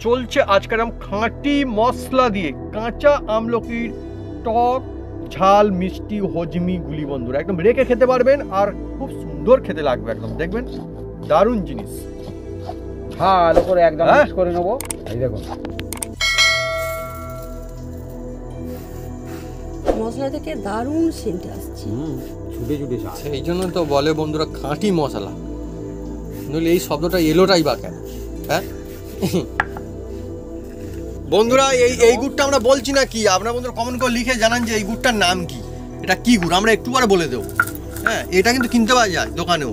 চলছে আজকের খাঁটি মশলা দিয়ে কাঁচা আমলকির টক ঝাল মিষ্টি হজমি গুলি বন্ধুরা, একদম রেখে খেতে পারবেন আর খুব সুন্দর খেতে লাগবে, একদম দেখবেন দারুণ জিনিস। ভালো করে একদম মিক্স করে নেবো। এই দেখুন মশলা থেকে দারুণ সেন্ট আসছে, ছুটে ছুটে সেই জন্য তো বলে বন্ধুরা খাঁটি মশলা, নইলে এই শব্দটা এলোটাই বা কেন? হ্যাঁ বন্ধুরা, এই গুড়টা আমরা বলছি না কি, আপনারা বন্ধুরা কমেন্ট করে লিখে জানান যে এই গুড়টার নাম কি, এটা কি গুড়, আমরা একটু পরে বলে দেবো। হ্যাঁ, এটা কিন্তু কিনতে পাওয়া যায় দোকানেও,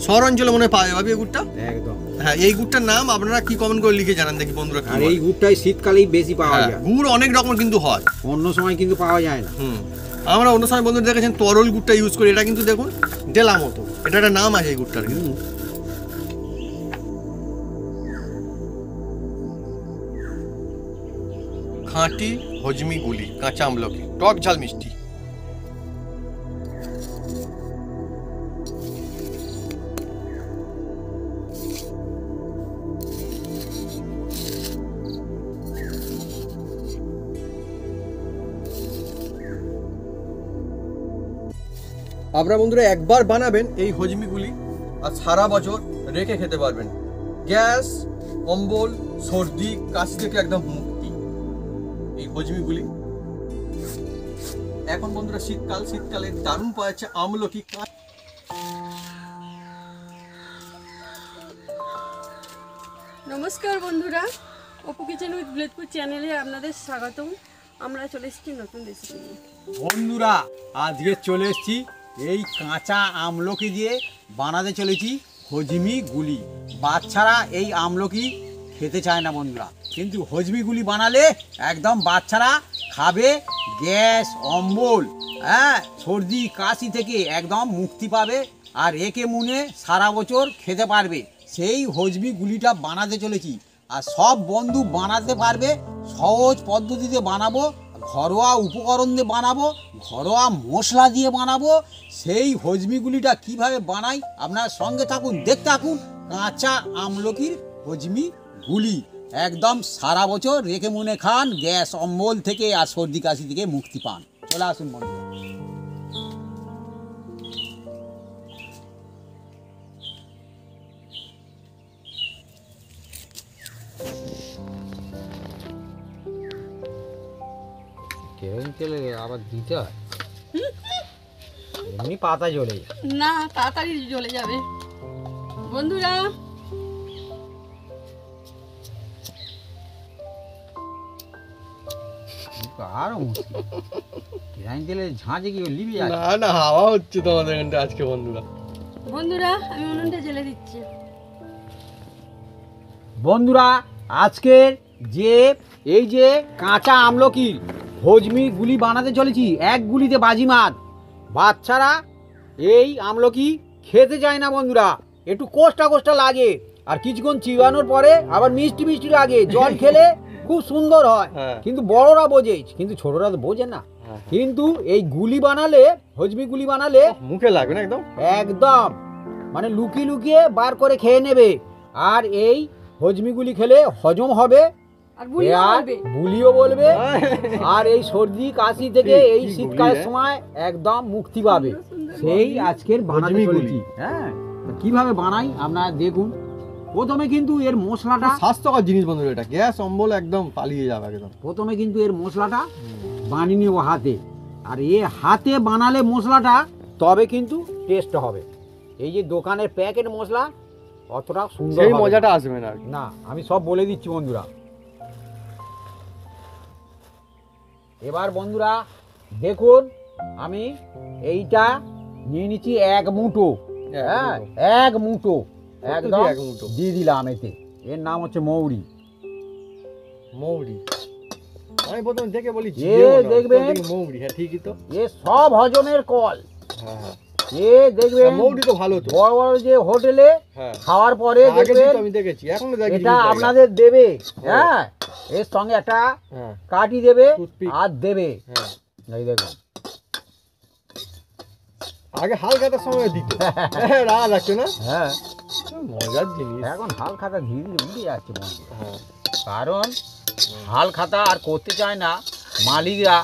শহর অঞ্চলে মনে হয় পাওয়া যাবে এই গুড়টা। একদম হ্যাঁ, এই গুড়টার নাম আপনারা কি কমেন্ট করে লিখে জানান দেখি বন্ধুরা। আর এই গুড়টাই শীতকালেই বেশি পাওয়া যায়, গুড় অনেক রকম কিন্তু হয়, অন্য সময় কিন্তু পাওয়া যায় না। আমরা অন্য সময় বন্ধুরা দেখেছেন তরল গুড়টা ইউজ করি, এটা কিন্তু দেখুন ডেলা মতো, এটা একটা নাম আছে এই গুড়টার কিন্তু। খাঁটি হজমি গুলি কাঁচা আমলকি টক ঝাল মিষ্টি। আপনারা বন্ধুরা একবার বানাবেন এই হজমিগুলি আর সারা বছর রেখে খেতে পারবেন। গ্যাস, অম্বল, সর্দি, কাশি থেকে একদম মুক্তি এই হজমিগুলি। এখন বন্ধুরা শীতকালে দারুণ পাওয়া যাচ্ছে আমলকি। নমস্কার বন্ধুরা, অপু কিচেন উইথ ব্লেডপুর চ্যানেলে আপনাদের স্বাগতম। আমরা চলে এসেছি নতুন রেসিপি নিয়ে। বন্ধুরা আজকে চলে এসেছি এই কাঁচা আমলকি দিয়ে বানাতে চলেছি হজমি গুলি। বাচ্চারা এই আমলকি খেতে চায় না বন্ধুরা, কিন্তু হজমি গুলি বানালে একদম বাচ্চারা খাবে, গ্যাস, অম্বল, সর্দি কাশি থেকে একদম মুক্তি পাবে আর একে মুনে সারা বছর খেতে পারবে। সেই হজমি গুলিটা বানাতে চলেছি আর সব বন্ধু বানাতে পারবে, সহজ পদ্ধতিতে বানাবো, ঘরোয়া উপকরণ দিয়ে বানাবো, ঘরোয়া মশলা দিয়ে বানাবো। সেই হজমিগুলিটা কিভাবে বানাই আপনার সঙ্গে থাকুন, দেখতে থাকুন। কাঁচা আমলকির হজমি গুলি একদম সারা বছর রেখে মনে খান, গ্যাস অম্বল থেকে আর সর্দি কাশি থেকে মুক্তি পান। চলে আসুন বন্ধু। তেলে আবার দিতে হয়, এমনি পাতা জ্বলে যায় না, তাড়াতাড়ি জ্বলে যাবে বন্ধুরা। আরো তেলে ঝাঁঝে কি লিবি যায়? না না, হাওয়া হচ্ছে তোমাদের এখানটা আজকে বন্ধুরা। বন্ধুরা আমি উনুনটা জ্বেলে দিচ্ছি। বন্ধুরা আজকের এই যে কাঁচা আমলকির হজমি গুলি বানাতে চলেছি, এক গুলিতে বাজিমাত। বাচ্চারা এই আমলকি খেতে চায় না বন্ধুরা, একটু কোষ্টা লাগে আর কিছুক্ষণ চিবানোর পরে আবার মিষ্টি মিষ্টি লাগে, জল খেলে খুব সুন্দর হয়। কিন্তু বড়রা বোঝে, কিন্তু ছোটরা তো বোঝে না। কিন্তু এই গুলি বানালে, হজমি গুলি বানালে মুখে লাগবে না, একদম একদম মানে লুকিয়ে লুকিয়ে বার করে খেয়ে নেবে। আর এই হজমিগুলি খেলে হজম হবে আর বুলিও বলবে আর এই সর্দি কাশি থেকে এই শীতকালের সময় একদম মুক্তি পাবে। সেই আজকের বানাতে চলেছি। হ্যাঁ, কিভাবে বানাই আপনারা দেখুন। প্রথমে কিন্তু এর মশলাটা, স্বাস্থ্যকর জিনিস বন্ধুরা, এটা গ্যাস অম্বল একদম পালিয়ে যাবে একদম। প্রথমে কিন্তু এর মশলাটা বানিয়ে নেব হাতে, আর এ হাতে বানালে মশলাটা তবে কিন্তু টেস্ট হবে। এই যে দোকানের প্যাকেট মশলা অতটা সুন্দর সেই মজাটা আসবে না। না, আমি সব বলে দিচ্ছি বন্ধুরা। এবার বন্ধুরা দেখুন, আমি এইটা নিয়ে নিচ্ছি এক মুঠো। হ্যাঁ, এক মুঠো একদম দিয়ে দিলাম। এতে এর নাম হচ্ছে মৌরি। আমি প্রথমে দেখে বলি দেখবেন মৌরি। হ্যাঁ ঠিকই তো, এ সব হজমের কল। এ দেখবেন মৌরি তো ভালো তো, বড় বড় যে হোটেলে খাওয়ার পরে দেখবেন, আমি দেখেছি, এখনো দেখি এটা আপনাদের দেবে। হ্যাঁ, এর সঙ্গে একটা কাঠি দেবে আর দেবে। এই দেখুন, আগে হালখাতার সময় দিত, রাগ লাগছে না। হ্যাঁ, মজার জিনিস। এখন হালখাতা ধীরে ধীরে উঠে যাচ্ছে বন্ধু। হ্যাঁ, কারণ হাল খাতা আর করতে চায় না মালিকরা,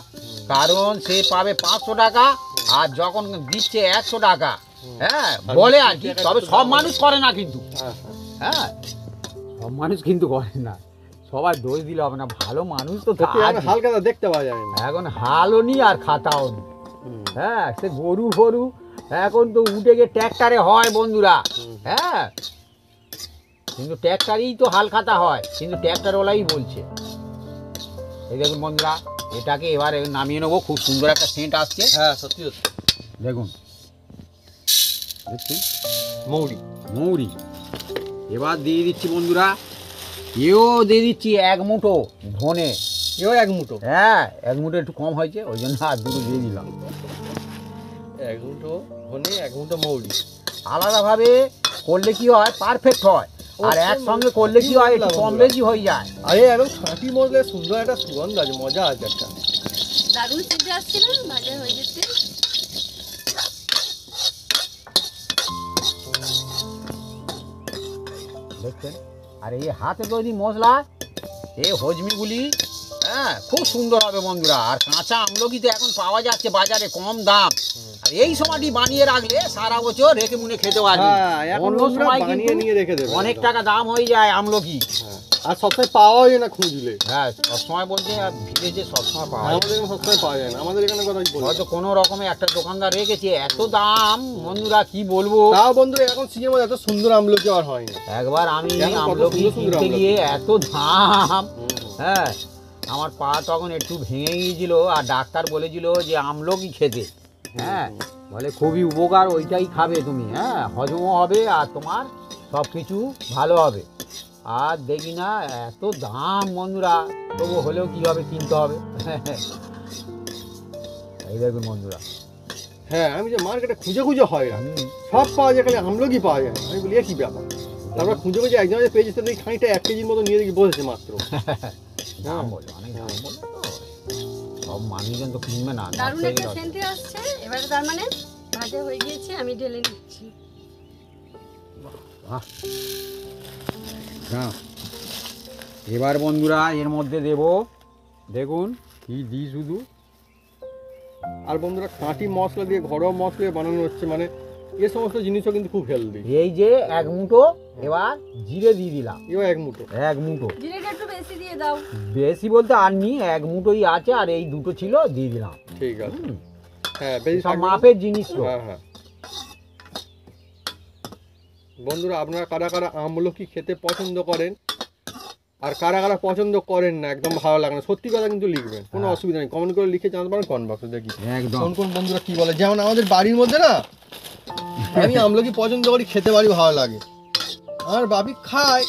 কারণ সে পাবে 500 টাকা আর যখন দিচ্ছে 100 টাকা। হ্যাঁ বলে আর কি, তবে সব মানুষ করে না কিন্তু। হ্যাঁ সব মানুষ কিন্তু করে না, সবাই দোষ দিলে হবে না, ভালো মানুষ তো আছে। হাল খাতা দেখতে পাওয়া যায় না এখন হালও নি আর খাতাও নি। হ্যাঁ সে গরু ফরু এখন তো উঠে গিয়ে ট্র্যাক্টারে হয় বন্ধুরা। হ্যাঁ কিন্তু ট্র্যাক্টারেই তো হাল খাতা হয়, কিন্তু ট্র্যাক্টারওয়ালাই বলছে। এই দেখুন বন্ধুরা, এটাকে এবার নামিয়ে নেবো, খুব সুন্দর একটা সেন্ট আসছে। হ্যাঁ সত্যি সত্যি। দেখুন দেখছেন মৌরি মৌরি এবার দিয়ে দিচ্ছি বন্ধুরা, এও দিয়ে দিচ্ছি 1 মুঠো ধনে। এও 1 মুঠো? হ্যাঁ 1 মুঠো একটু কম হয়েছে ওই জন্য আর দুটো দিয়ে দিলাম। 1 মুঠো ধনে, 1 মুঠো মৌরি। আলাদাভাবে করলে কি হয় পারফেক্ট হয়, আর একসঙ্গে করলে কি হয় একটু কম বেশি হয়ে যায়। আরে একদম খাঁটি মশলা, সুন্দর একটা সুগন্ধ আছে, মজা আছে একটা। দারুণ সিদ্ধ আসছে না, ভাজা হয়ে গেছে। দেখছেন, আর এই হাতে তৈরি মশলা, এই হজমিগুলি হ্যাঁ খুব সুন্দর হবে বন্ধুরা। আর কাঁচা আমলকি তো এখন পাওয়া যাচ্ছে বাজারে কম দাম, আর এই সময়টি বানিয়ে রাখলে সারা বছর রেখে মুনে খেতে পারবে। অন্য সময় কিন্তু নিয়ে রেখে দেবে, অনেক টাকা দাম হয়ে যায় আমলকি। আর সবসময় পাওয়া যায় না খুঁজলে। হ্যাঁ সবসময় বলতে ভিলেজে সবসময় পাওয়া যায়, আমাদের এখানে সবসময় পাওয়া যায় না। আমাদের এখানে কথা বলি, হয়তো কোনো রকমে একটা দোকানদার রেখেছে, এত দাম বন্ধুরা কি বলবো। তাও বন্ধুরা এখন সিজনের মধ্যে এত সুন্দর আমলকি আর হয় না। একবার আমি এখন কত আমলকি সুন্দর সুন্দর কিনতে আমলকি। গিয়ে এত দাম, হ্যাঁ আমার পা তখন একটু ভেঙে গিয়েছিল, আর ডাক্তার বলেছিল যে আমলকি খেতে। হ্যাঁ বলে খুবই উপকার, ওইটাই খাবে তুমি, হ্যাঁ হজমও হবে আর তোমার সব কিছু ভালো হবে। আর দেখি না এত দাম বন্ধুরা, তবু হলেও কি হবে, কিনতে হবে। এই দেখুন বন্ধুরা, হ্যাঁ আমি যে মার্কেটে খুঁজে খুঁজে হয় না, সব পাওয়া যায়, খালি আমলকি পাওয়া যায় না। আমি বলি এ কি ব্যাপার, তারপর খুঁজে খুঁজে একজন পেয়েছে, তো দেখি খানিকটা 1 কেজির মতো নিয়ে দেখি বসেছে মাত্র। দাম বলে অনেক দাম বলে তো, সব মানুষজন তো কিনবে না। দারুণ একটা সেন্ট আসছে। এবারে তার মানে ভাজা হয়ে গিয়েছে, আমি ঢেলে নিচ্ছি। হ্যাঁ এবার বন্ধুরা এর মধ্যে দেব, দেখুন কি দিই শুধু। আর বন্ধুরা খাঁটি মশলা দিয়ে, ঘরোয়া মশলা দিয়ে বানানো হচ্ছে, মানে এই সমস্ত জিনিসও কিন্তু খুব হেলদি। এই যে 1 মুঠো এবার জিরে দিয়ে দিলাম, এও 1 মুঠো। 1 মুঠো, জিরেটা একটু বেশি দিয়ে দাও। বেশি বলতে আর নি, 1 মুঠোই আছে, আর এই দুটো ছিল দিয়ে দিলাম। ঠিক আছে, হ্যাঁ বেশি সব মাপের জিনিস তো। হ্যাঁ হ্যাঁ। বন্ধুরা আপনারা কারা কারা আমলকি খেতে পছন্দ করেন আর কারা কারা পছন্দ করেন না, একদম ভালো লাগে না, সত্যি কথা কিন্তু লিখবেন, কোনো অসুবিধা নেই, কমেন্ট করে লিখে জানাতে পারেন কমেন্ট বক্সে, দেখি একদম কোন কোন বন্ধুরা কি বলে। যেমন আমাদের বাড়ির মধ্যে না, আমি আমলকি পছন্দ করি, খেতে পারি, ভালো লাগে। আমার বাপি খায়,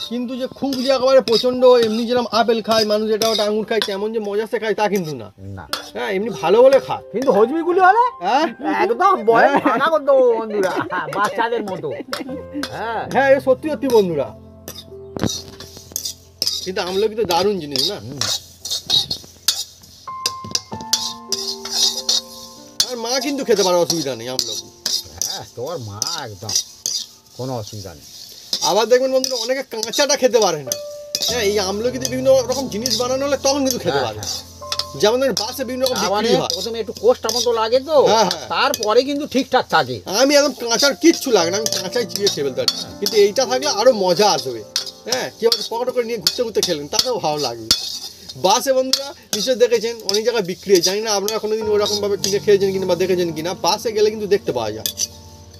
কিন্তু যে খুব যে একেবারে প্রচন্ড, এমনি যেরকম আপেল খায় মানুষ, এটা ওটা আঙুর খায়, তেমন যে মজাসে খায় তা কিন্তু না। না, হ্যাঁ এমনি ভালো বলে খায়। কিন্তু হজমিগুলি হলে হ্যাঁ একদম বয়স ভাঙা করতো বন্ধুরা, বাচ্চাদের মতো। হ্যাঁ হ্যাঁ এ সত্যি সত্যি বন্ধুরা, কিন্তু আমলকি তো দারুণ জিনিস না। আর মা কিন্তু খেতে পারে, অসুবিধা নেই আমলকি। হ্যাঁ তোর মা একদম কোনো অসুবিধা নেই। আবার দেখবেন বন্ধুরা অনেকে কাঁচাটা খেতে পারে না। হ্যাঁ এই আমলকিতে বিভিন্ন রকম জিনিস বানানো হলে তখন কিন্তু খেতে পারে। যেমন ধরেন বাসে বিভিন্ন রকম বিক্রি হয়, প্রথমে একটু কোষ্টা মতো লাগে তো, হ্যাঁ, হ্যাঁ। তারপরে কিন্তু ঠিকঠাক থাকে। আমি একদম কাঁচার কিচ্ছু লাগে না, আমি কাঁচাই চিবিয়ে খেয়ে ফেলতে পারি। কিন্তু এইটা থাকলে আরো মজা আসবে। হ্যাঁ কেউ পকেট করে নিয়ে ঘুরতে ঘুরতে খেলেন, তাতেও ভালো লাগবে। বাসে বন্ধুরা নিশ্চয় দেখেছেন অনেক জায়গায় বিক্রি হয়, জানি না আপনারা কোনোদিন ওরকম ভাবে কিনে খেয়েছেন কিনা বা দেখেছেন কিনা। বাসে গেলে কিন্তু দেখতে পাওয়া যায়,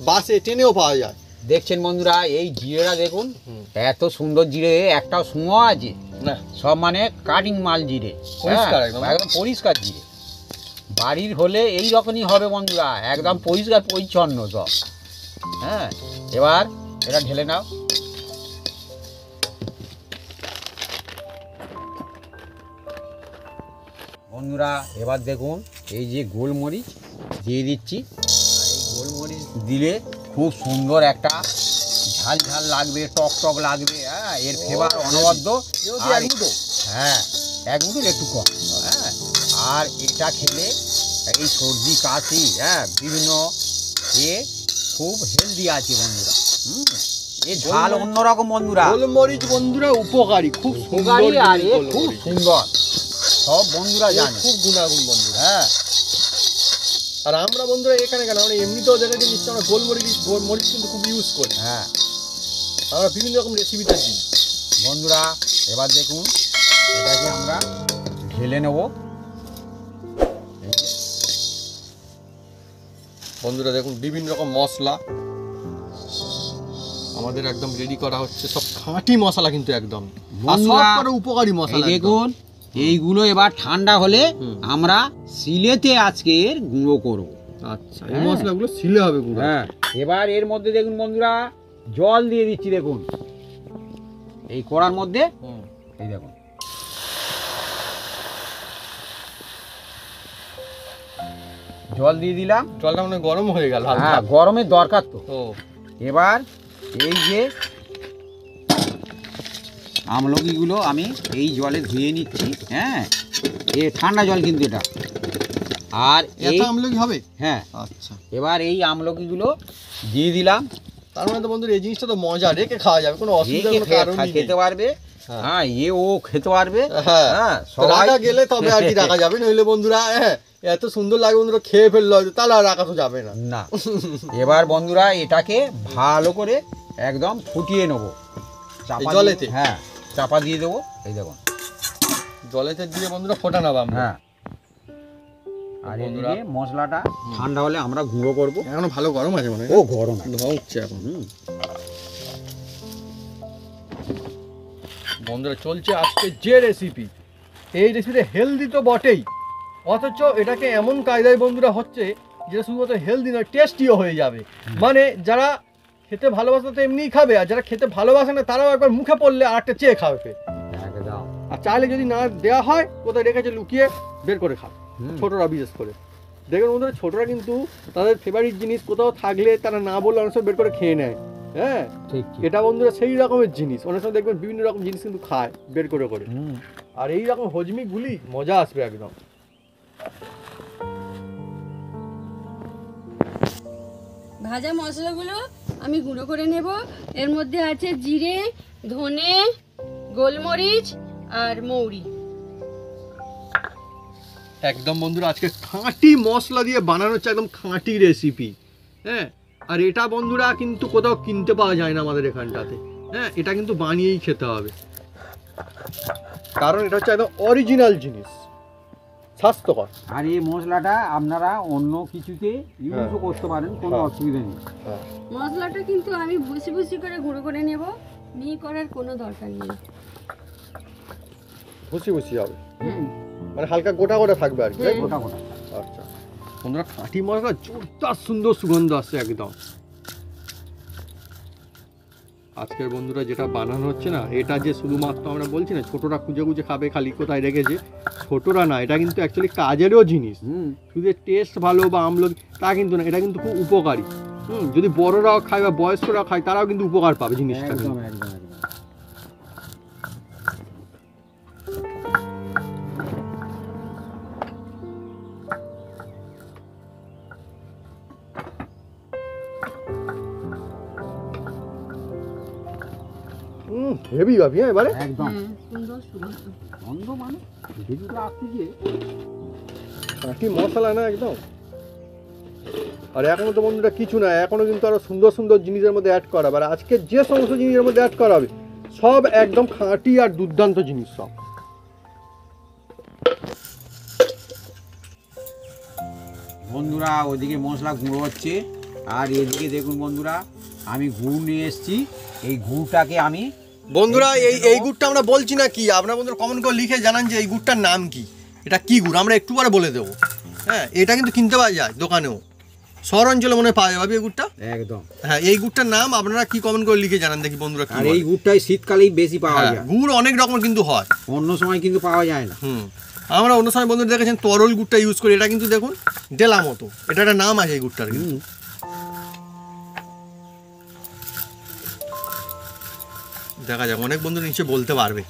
বাসে ট্রেনেও পাওয়া যায়। দেখছেন বন্ধুরা এই জিরেটা দেখুন, এত সুন্দর জিরে, একটাও সুঁয়ো আছে না, সব মানে কাটিং মাল জিরে, পরিষ্কার হ্যাঁ, একদম পরিষ্কার জিরে। বাড়ির হলে এই রকমই হবে বন্ধুরা, একদম পরিষ্কার পরিচ্ছন্ন সব। হ্যাঁ এবার এটা ঢেলে নাও। বন্ধুরা এবার দেখুন এই যে গোলমরিচ দিয়ে দিচ্ছি, আর এই গোলমরিচ দিলে খুব সুন্দর একটা ঝাল ঝাল লাগবে, টক টক লাগবে। হ্যাঁ এর ফ্লেভার অনবদ্য। আর হ্যাঁ 1 মুঠোর একটু কম। হ্যাঁ আর এটা খেলে এই সর্দি কাশি, হ্যাঁ বিভিন্ন এ খুব হেলদি আছে বন্ধুরা। এই ঝাল অন্যরকম বন্ধুরা, গোলমরিচ বন্ধুরা উপকারী, খুব উপকারী সুন্দর আর জিনিস এ খুব গোলমরিচ। সুন্দর, সব বন্ধুরা এর জানে। খুব গুণাগুণ বন্ধুরা। হ্যাঁ, আর আমরা বন্ধুরা এখানে কেন, আমরা এমনিতেও দেখেছি নিশ্চয় আমরা গোলমরিচ কিন্তু খুব ইউজ করি, হ্যাঁ আমরা বিভিন্ন রকম রেসিপিতে দিই। বন্ধুরা এবার দেখুন এটাকে আমরা ঢেলে নেব। বন্ধুরা দেখুন বিভিন্ন রকম মশলা আমাদের একদম রেডি করা হচ্ছে, সব খাঁটি মশলা কিন্তু একদম, আর বন্ধুরা, সবকটা উপকারী এই মশলা একদম। দেখুন এইগুলো এবার ঠান্ডা হলে হুম। আমরা সিলেতে আজকের গুঁড়ো করব। আচ্ছা, এই হ্যাঁ। মশলাগুলো শিলে হবে পুরো। হ্যাঁ, এবার এর মধ্যে দেখুন বন্ধুরা জল দিয়ে দিচ্ছি। দেখুন এই কড়ার মধ্যে হুম। এই দেখুন জল দিয়ে দিলাম। জলটা মানে গরম হয়ে গেল হালকা। হ্যাঁ, গরমের দরকার তো। ও এবার এই যে আমলকিগুলো আমি এই জলে ধুয়ে নিচ্ছি। হ্যাঁ, এ ঠান্ডা জল কিন্তু এটা। আর এই এত আমলকি হবে? হ্যাঁ, আচ্ছা, এবার এই আমলকিগুলো দিয়ে দিলাম। তার মানে তো বন্ধুরা এই জিনিসটা তো মজা, রেখে খাওয়া যাবে, কোনো অসুবিধা রেখে কোনো কারণই নেই। খেতে পারবে। হ্যাঁ। হ্যাঁ, ও খেতে পারবে। হ্যাঁ, হ্যাঁ, তো রাখা গেলে তবে আর কি রাখা যাবে, নইলে বন্ধুরা হ্যাঁ এত সুন্দর লাগে বন্ধুরা, খেয়ে ফেললো হয়তো, তাহলে আর রাখা তো যাবে না। না। এবার বন্ধুরা এটাকে ভালো করে একদম ফুটিয়ে নেব চাপা এই জলেতে? দিয়ে। হ্যাঁ, চাপা দিয়ে দেবো। এই দেখুন জলেতে দিয়ে বন্ধুরা ফোটা নেবো আমরা। হ্যাঁ, আর বন্ধুরা, এদিকে মশলাটা ঠান্ডা হলে আমরা গুঁড়ো করব। এখনো ভালো গরম আছে মনে হয়। ও গরম। ধোঁয়া উঠছে এখন। বন্ধুরা চলছে আজকে যে রেসিপি, এই রেসিপিতে হেলদি তো বটেই, অথচ এটাকে এমন কায়দায় বন্ধুরা হচ্ছে যেটা শুধুমাত্র হেলদি নয়, টেস্টিও হয়ে যাবে। মানে যারা খেতে ভালোবাসে তো এমনিই খাবে, আর যারা খেতে ভালোবাসে না তারাও একবার মুখে পড়লে আর একটা চেয়ে খাবে ফের। একদম। আর চাইলে যদি না দেওয়া হয়, কোথায় রেখেছে লুকিয়ে বের করে খাবে, হুম। ছোটরা বিশেষ করে। দেখবেন বন্ধুরা ছোটরা কিন্তু তাদের ফেভারিট জিনিস কোথাও থাকলে তারা না বললে অনেক সময় বের করে খেয়ে নেয়। হ্যাঁ, ঠিক ঠিক। এটা বন্ধুরা সেই রকমের জিনিস, অনেক সময় দেখবেন বিভিন্ন রকম জিনিস কিন্তু খায় বের করে করে। হুম। আর এই রকম হজমি গুলি মজা আসবে একদম। ভাজা মশলাগুলো আমি গুঁড়ো করে নেব। এর মধ্যে আছে জিরে, ধনে, গোলমরিচ আর মৌরি। একদম বন্ধুরা আজকে খাঁটি মশলা দিয়ে বানানো হচ্ছে একদম খাঁটি রেসিপি। হ্যাঁ, আর এটা বন্ধুরা কিন্তু কোথাও কিনতে পাওয়া যায় না আমাদের এখানটাতে। হ্যাঁ, এটা কিন্তু বানিয়েই খেতে হবে, কারণ এটা হচ্ছে একদম অরিজিনাল জিনিস, স্বাস্থ্যকর। আর এই মশলাটা আপনারা অন্য কিছুতে ইউজও করতে পারেন, কোনো হ্যাঁ। অসুবিধা নেই। মশলাটা কিন্তু আমি ভুসি ভুসি করে গুঁড়ো করে নেব, মিহি করার কোনো দরকার নেই। ভুসি ভুসি হবে, হুম। মানে হালকা গোটা গোটা থাকবে আর কি, তাই তো? গোটা গোটা। আচ্ছা বন্ধুরা, খাঁটি মশলা জোরদার সুন্দর সুগন্ধ আসছে একদম। আজকের বন্ধুরা যেটা বানানো হচ্ছে না, এটা যে শুধুমাত্র আমরা বলছি না ছোটরা খুঁজে খুঁজে খাবে খালি কোথায় রেখেছে, ছোটরা না, এটা কিন্তু অ্যাকচুয়ালি কাজেরও জিনিস। শুধু টেস্ট ভালো বা আমলকি তা কিন্তু না, এটা কিন্তু খুব উপকারী। যদি বড়রাও খায় বা বয়স্করাও খায় তারাও কিন্তু উপকার পাবে জিনিসটা। একদম একদম একদম। হেভি ভাবি, হ্যাঁ এবারে একদম সুন্দর সুগন্ধ। গন্ধ মানে যেগুলো আসছে যে খাঁটি মশলা না একদম। আর এখনো তো বন্ধুরা কিছু না, এখনো কিন্তু আরো সুন্দর সুন্দর জিনিসের মধ্যে অ্যাড করা হবে। আর আজকে যে সমস্ত জিনিসের মধ্যে অ্যাড করা হবে সব একদম খাঁটি আর দুর্দান্ত জিনিস সব। বন্ধুরা ওইদিকে মশলা গুঁড়ো হচ্ছে, আর এদিকে দেখুন বন্ধুরা আমি গুড় নিয়ে এসেছি। এই গুড়টাকে আমি বন্ধুরা এই গুড়টা আমরা বলছি না কি, আপনারা বন্ধুরা কমেন্ট করে লিখে জানান যে এই গুড়টার নাম কি, এটা কি গুড়, আমরা একটু পরে বলে দেবো। হ্যাঁ, এটা কিন্তু কিনতে পাওয়া যায় দোকানেও, শহর অঞ্চলে মনে হয় পাওয়া যাবে এই গুড়টা। একদম। হ্যাঁ, এই গুড়টার নাম আপনারা কি কমেন্ট করে লিখে জানান দেখি বন্ধুরা কি আর বলে। এই গুড়টাই শীতকালেই বেশি পাওয়া হ্যাঁ, যায়, গুড় অনেক রকম কিন্তু হয়, অন্য সময় কিন্তু পাওয়া যায় না। আমরা অন্য সময় বন্ধুরা দেখেছেন তরল গুড়টা ইউজ করি, এটা কিন্তু দেখুন ডেলা মতো, এটা একটা নাম আছে এই গুড়টার কিন্তু। দেখা যাক, অনেক বন্ধু নিচে বলতে পারবে।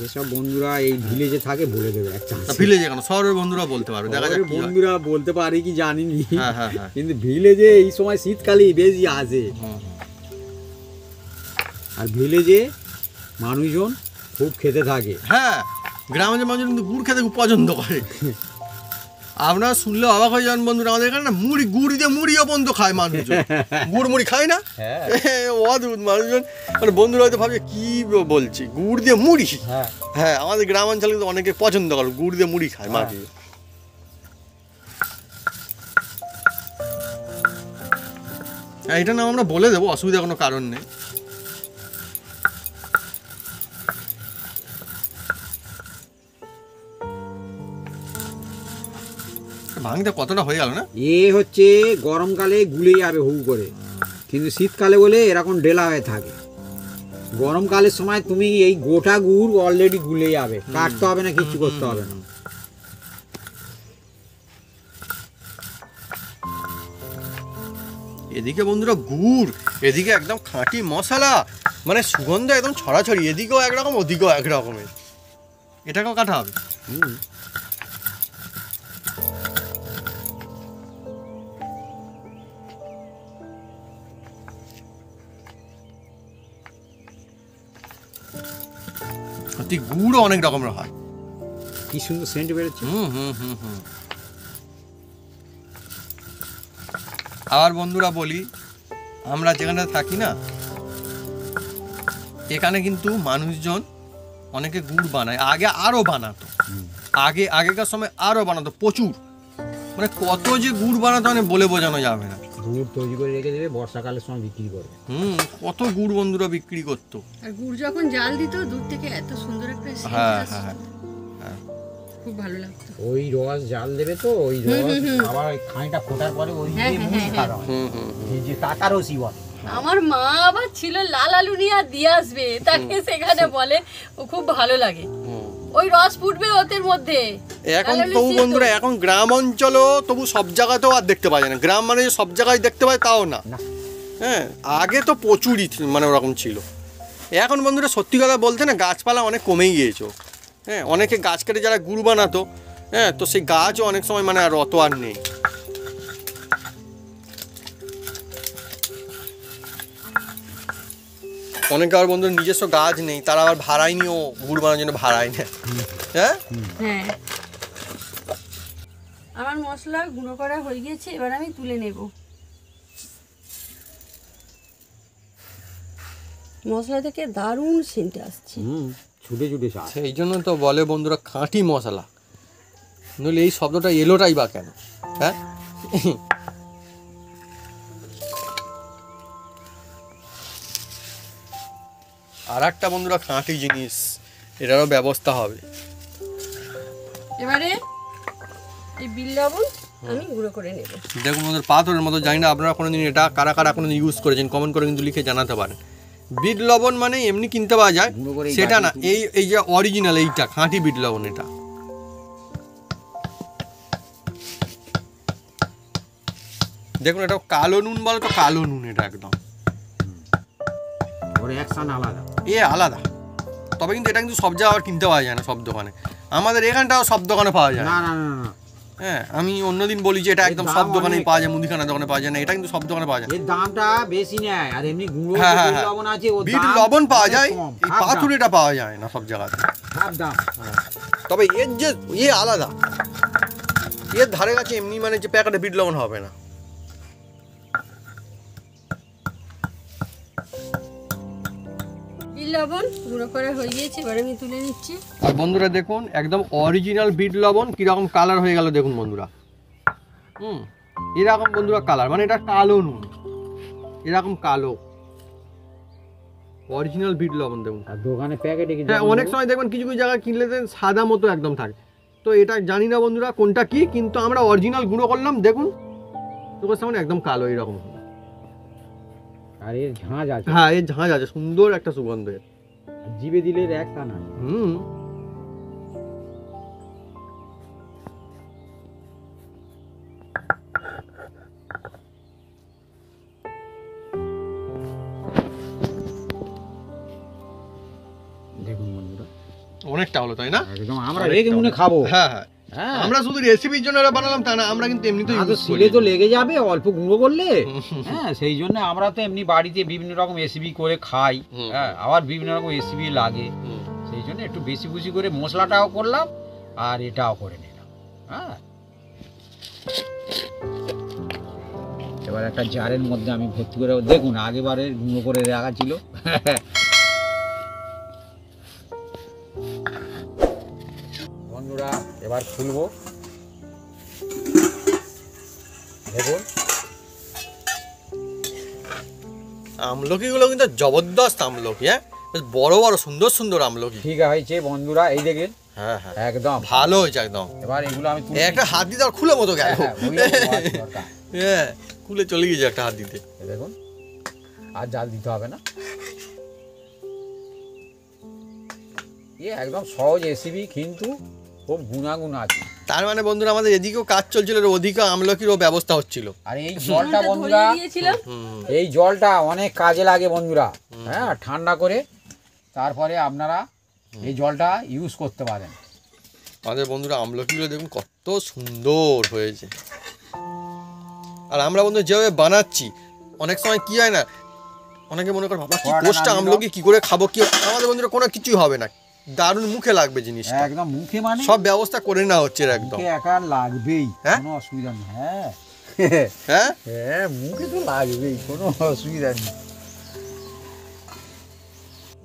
যেসব বন্ধুরা এই ভিলেজে থাকে বলে দেবে একটা ভিলেজে কেন, শহরের বন্ধুরা বলতে পারবে, দেখা যাক কি হয়। বন্ধুরা বলতে পারে কি জানিনি, হ্যাঁ হ্যাঁ হ্যাঁ। কিন্তু ভিলেজে এই সময় শীতকালেই বেশি আসে। আর ভিলেজে মানুষজন খুব খেতে থাকে। হ্যাঁ, গ্রামের মানুষ কিন্তু গুড় খেতে খুব পছন্দ করে। আপনারা শুনলে অবাক হয়ে যান বন্ধুরা, আমাদের এখানে না মুড়ি, গুড় দিয়ে মুড়িও বন্ধ খায় মানুষজন। গুড় মুড়ি খায় না, অদ্ভুত মানুষজন। মানে বন্ধুরা হয়তো ভাবছে কি বলছি, গুড় দিয়ে মুড়ি। হ্যাঁ, আমাদের গ্রামাঞ্চলে কিন্তু অনেকে পছন্দ করে, গুড় দিয়ে মুড়ি খায় মাটি। হ্যাঁ, এটা না আমরা বলে দেবো, অসুবিধা কোনো কারণ নেই। ভাঙতে কতটা হয়ে গেল না, এ হচ্ছে গরমকালে গুলে যাবে হু করে, কিন্তু শীতকালে বলে এরকম ডেলা হয়ে থাকে। গরমকালের সময় তুমি এই গোটা গুড় অলরেডি গুলে যাবে, কাটতে হবে না, কিছু করতে হবে না। এদিকে বন্ধুরা গুড়, এদিকে একদম খাঁটি মশলা, মানে সুগন্ধ একদম ছড়াছড়ি, এদিকেও একরকম ওদিকেও একরকমের। এটাকেও কাটা হবে। সত্যি গুড়ও অনেক রকমের হয়, কি সুন্দর সেন্ট বেরোচ্ছে। আবার বন্ধুরা বলি, আমরা যেখানে থাকি না, এখানে কিন্তু মানুষজন অনেকে গুড় বানায়, আগে আরো বানাতো, আগেকার সময় আরো বানাতো প্রচুর, মানে কত যে গুড় বানাতো মানে বলে বোঝানো যাবে না। গুড় তৈরি করে রেখে দেবে, বর্ষাকালের সময় বিক্রি করবে। কত গুড় বন্ধুরা বিক্রি করতো। আর গুড় যখন জাল দিত দূর থেকে এত সুন্দর একটা scent হ্যাঁ আসতো। হ্যাঁ হ্যাঁ, খুব ভালো লাগতো। ওই রস জাল দেবে তো, ওই রস আবার ওই খাঁইটা ফোটার পরে ওই দিয়ে মুড়ি খাওয়া হয়, এই যে টাকা রসি বলে। আমার মা আবার ছিল লাল আলু নিয়ে দিয়ে আসবে, তাকে সেখানে বলে ও খুব ভালো লাগে, ওই রস ফুটবে ওদের মধ্যে। এখন তবু বন্ধুরা, এখন গ্রাম অঞ্চলও তবু সব জায়গাতেও আর দেখতে পাওয়া যায় না, গ্রাম মানে সব জায়গায় দেখতে পায় তাও না। হ্যাঁ, আগে তো প্রচুরই মানে ওরকম ছিল। এখন বন্ধুরা সত্যি কথা বলতে না, গাছপালা অনেক কমেই গিয়েছে। হ্যাঁ, অনেকে গাছ কেটে যারা গুড় বানাতো, হ্যাঁ, তো সেই গাছও অনেক সময় মানে আর অত আর নেই। অনেকে আবার বন্ধুরা নিজস্ব গাছ নেই, তারা আবার ভাড়াই নিয়েও গুড় বানানোর জন্য ভাড়াই নেয়। হ্যাঁ হ্যাঁ, আমার মশলা গুঁড়ো করা হয়ে গেছে, এবার আমি তুলে নেব। মশলা থেকে দারুণ সেন্ট আসছে। ছুটে ছুটে চা। সেই জন্য তো বলে বন্ধুরা খাঁটি মশলা, নইলে এই শব্দটা এলোটাই বা কেন? হ্যাঁ, আর একটা বন্ধুরা খাঁটি জিনিস, এটারও ব্যবস্থা হবে। এবারে এই বিট লবণ আমি গুঁড়ো করে নেব। দেখুন বন্ধুরা, পাথরের মতো, জানি না আপনারা কোনোদিন এটা কারা কারা কোনোদিন ইউজ করেছেন, কমেন্ট করে কিন্তু লিখে জানাতে পারেন। বিট লবণ মানে এমনি কিনতে পাওয়া যায় সেটা না, এই যে অরিজিনাল, এইটা খাঁটি বিট লবণ। এটা দেখুন, এটা কালো নুন বলে তো, কালো নুন এটা একদম আলাদা, আলাদা। তবে কিন্তু এটা কিন্তু সব জায়গায় কিনতে পাওয়া যায় না, সব দোকানে। আমাদের এখানটাও সব দোকানে পাওয়া যায় না। হ্যাঁ, আমি অন্যদিন বলি যে এটা একদম সব দোকানেই পাওয়া যায়, মুদিখানা দোকানে পাওয়া যায় না, এটা কিন্তু সব দোকানে পাওয়া যায়। এর দামটা বেশি নেয়, আর এমনি গুঁড়ো বিট লবণ আছে, ওর বিট দাম লবণ পাওয়া যায়, কম, এই half পাথুরিটা পাওয়া যায় না সব জায়গাতে। দাম, দাম। তবে এর যে আলাদা, এর ধারে কাছে এমনি মানে যে প্যাকেটে বিট লবণ হবে না। বিট লবণ গুঁড়ো করা হয়ে গিয়েছে, এবার আমি তুলে নিচ্ছি। আর বন্ধুরা দেখুন, একদম অরিজিনাল বিট লবণ কিরকম কালার হয়ে গেল দেখুন বন্ধুরা। এরকম বন্ধুরা কালার, মানে এটা কালো নুন, এরকম কালো অরিজিনাল বিট লবণ দেখুন। আর দোকানে প্যাকেটে কি? হ্যাঁ, অনেক সময় দেখবেন কিছু কিছু জায়গায় কিনলে সাদা মতো একদম থাকে, তো এটা জানি না বন্ধুরা কোনটা কি, কিন্তু আমরা অরিজিনাল গুঁড়ো করলাম, দেখুন তোর সামনে একদম কালো এরকম। আর এর ঝাঁঝ আছে। হ্যাঁ, এর ঝাঁঝ আছে, সুন্দর একটা সুগন্ধ এর। জিভে দিলে এক টানা। দেখুন বন্ধুরা, অনেকটা হলো তাই না? একদম আমরা রেগে মনে খাবো। হ্যাঁ হ্যাঁ, হ্যাঁ, আমরা শুধু রেসিপির জন্য এটা বানালাম তা না, আমরা কিন্তু এমনিতেই তো সিলে তো লেগে যাবে অল্প গুঁড়ো করলে। হ্যাঁ, সেই জন্য আমরা তো এমনি বাড়িতে বিভিন্ন রকম রেসিপি করে খাই। হ্যাঁ, আবার বিভিন্ন রকম রেসিপি লাগে, সেই জন্য একটু বেশি বেশি করে মশলাটাও করলাম আর এটাও করে নিলাম। হ্যাঁ, এবার একটা জারের মধ্যে আমি ভর্তি করে, দেখুন আগেবারে গুঁড়ো করে রাখা ছিল। বন্ধুরা এবার খুলবো, দেখুন আমলকি গুলো কিন্তু জবরদস্ত আমলকি, হ্যাঁ বেশ বড় বড় সুন্দর সুন্দর আমলকি। ঠিক হয়েছে বন্ধুরা, এই দেখেন। হ্যাঁ হ্যাঁ, একদম ভালো হয়েছে একদম। এবার এগুলো আমি একটা হাত দিতে আর খুলে মতো গেল। হ্যাঁ, ওই রকম হওয়ার দরকার। হ্যাঁ, খুলে চলে গেছে একটা হাত দিতে। এই দেখুন, আর জাল দিতে হবে না, একদম সহজ রেসিপি, কিন্তু খুব গুণাগুণ আছে। তার মানে বন্ধুরা আমাদের এদিকেও কাজ চলছিল, ওদিকে আমলকিরও ব্যবস্থা হচ্ছিল। আর এই জলটা বন্ধুরা, এই জলটা অনেক কাজে লাগে বন্ধুরা। হ্যাঁ, ঠান্ডা করে তারপরে আপনারা এই জলটা ইউজ করতে পারেন। আমাদের বন্ধুরা আমলকিগুলো দেখুন কত সুন্দর হয়েছে। আর আমরা বন্ধু যেভাবে বানাচ্ছি, অনেক সময় কি হয় না, অনেকে মনে করে বাবা কি কোষ্টা আমলকি কি করে খাবো, কি আমাদের বন্ধুরা কোনো কিছুই হবে না, দারুণ মুখে লাগবে জিনিসটা। একদম মুখে, মানে সব ব্যবস্থা করে নেওয়া হচ্ছে একদম। মুখে একা লাগবেই, হ্যাঁ? কোনো অসুবিধা নেই। হ্যাঁ হ্যাঁ হ্যাঁ, মুখে তো লাগবেই, কোনো অসুবিধা নেই।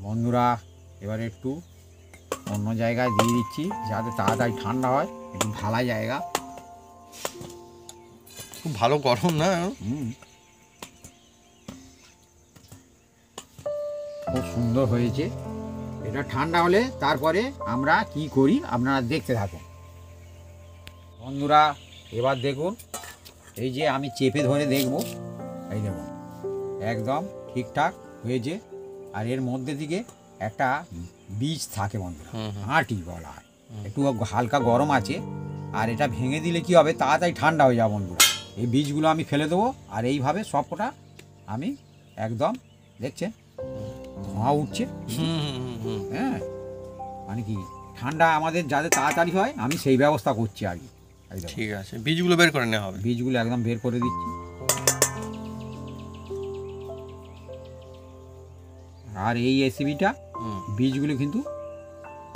বন্ধুরা এবারে একটু অন্য জায়গায় দিয়ে দিচ্ছি, যাতে তাড়াতাড়ি ঠান্ডা হয়, একটু ঢালা জায়গা। খুব ভালো গরম না? খুব সুন্দর হয়েছে। এটা ঠান্ডা হলে তারপরে আমরা কি করি আপনারা দেখতে থাকুন। বন্ধুরা এবার দেখুন, এই যে আমি চেপে ধরে দেখব, এই দেখুন একদম ঠিকঠাক হয়েছে। আর এর মধ্যে দিকে একটা বীজ থাকে বন্ধুরা, আঁটি বলা হয়, একটু হালকা গরম আছে। আর এটা ভেঙে দিলে কি হবে, তাড়াতাড়ি ঠান্ডা হয়ে যাবে বন্ধুরা। এই বীজগুলো আমি ফেলে দেবো, আর এইভাবে সবকটা আমি একদম, দেখছেন ধোঁয়া উঠছে। হ্যাঁ, মানে কি ঠান্ডা আমাদের যাতে তাড়াতাড়ি হয়, আমি সেই ব্যবস্থা করছি আর কি। ঠিক আছে, বীজগুলো বের করে নেওয়া হবে। বীজগুলো একদম বের করে দিচ্ছি। আর এই রেসিপিটা বীজগুলো কিন্তু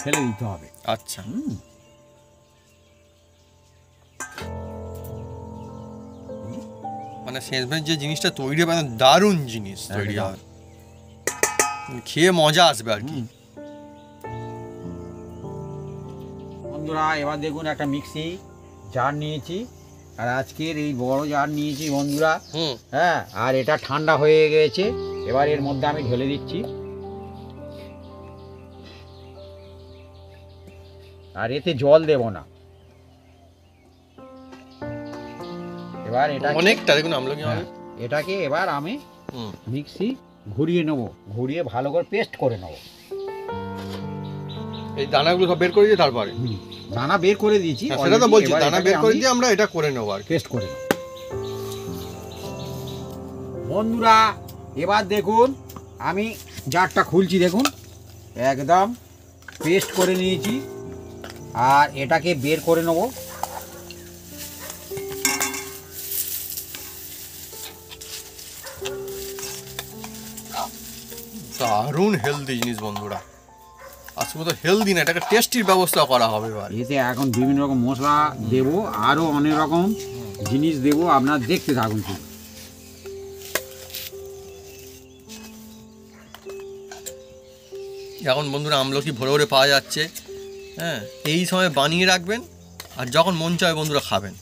ফেলে দিতে হবে। আচ্ছা, মানে শেষমেশ যে জিনিসটা তৈরি হবে দারুণ জিনিস তৈরি হবে, খেয়ে মজা আসবে আর কি। বন্ধুরা এবার দেখুন, একটা মিক্সি জার নিয়েছি, আর আজকের এই বড় জার নিয়েছি বন্ধুরা। হ্যাঁ, আর এটা ঠান্ডা হয়ে গেছে। এবার এর মধ্যে আমি ঢেলে দিচ্ছি, আর এতে জল দেব না। এবার এটা অনেকটা দেখুন আমলকি, এটাকে এবার আমি মিক্সি ঘুরিয়ে নেব, ঘুরিয়ে ভালো করে পেস্ট করে নেব। এই দানাগুলো সব বের করে দিয়ে তারপরে দানা বের করে দিয়েছি, সেটা তো বলছি, দানা বের করে দিয়ে আমরা এটা করে নেব আর পেস্ট করে নেব। বন্ধুরা এবার দেখুন, আমি জারটা খুলছি, দেখুন একদম পেস্ট করে নিয়েছি, আর এটাকে বের করে নেব। দারুণ হেলদি জিনিস বন্ধুরা, আজকে তো হেলদি না, এটাকে টেস্টির ব্যবস্থা করা হবে। এবার এতে এখন বিভিন্ন রকম মশলা দেব, আরও অনেক রকম জিনিস দেব, আপনারা দেখতে থাকুন। এখন বন্ধুরা আমলকি ভরে ভরে পাওয়া যাচ্ছে। হ্যাঁ, এই সময় বানিয়ে রাখবেন, আর যখন মন চায় বন্ধুরা খাবেন।